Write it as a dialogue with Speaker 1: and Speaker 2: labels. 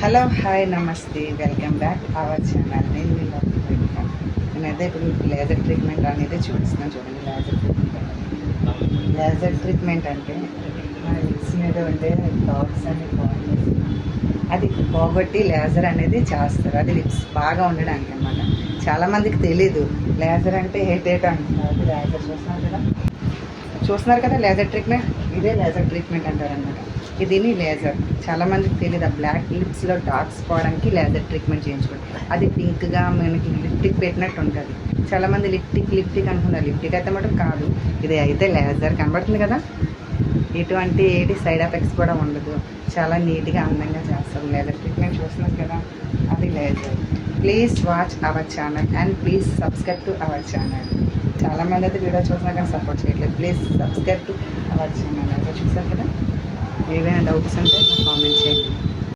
Speaker 1: Hello hi నమస్తే welcome back our channel. నేను మీ నేనైతే ఇప్పుడు లేజర్ ట్రీట్మెంట్ అనేది చూపిస్తున్నాను. చూడండి, లేజర్ ట్రీట్మెంట్ అంటే మా లిప్స్ మీద ఉండే డాట్స్ అన్ని అది పోగొట్టి లేజర్ అనేది చేస్తారు. అది లిప్స్ బాగా ఉండడానికి అనమాట. చాలామందికి తెలీదు లేజర్ అంటే ఏటేటో అంటున్నారు. అది లేజర్ చూస్తున్నారు కదా లేజర్ ట్రీట్మెంట్. ఇదే లేజర్ ట్రీట్మెంట్ అంటారు అనమాట. దీని లేజర్ చాలామందికి తెలియదు. ఆ బ్లాక్ లిప్స్లో డార్క్స్ పోవడానికి లేజర్ ట్రీట్మెంట్ చేయించుకుంటారు. అది పింక్గా మనకి లిప్టిక్ పెట్టినట్టు ఉంటుంది. చాలామంది లిప్టిక్ అనుకున్నారు. లిప్టిక్ అయితే మటుకు కాదు, ఇది అయితే లేజర్. కనబడుతుంది కదా, ఎటువంటి సైడ్ ఎఫెక్ట్స్ కూడా ఉండదు. చాలా నీట్గా అందంగా చేస్తారు లేజర్ ట్రీట్మెంట్. చూస్తున్నారు కదా, అది laser. Please watch our channel and please subscribe to our channel. చాలామంది అయితే వీడియో చూసినా కానీ సపోర్ట్ చేయట్లేదు. Please subscribe to our channel. అయితే చూసారు కదా, ఏవైనా డౌట్స్ ఉంటే కామెంట్ చేయండి.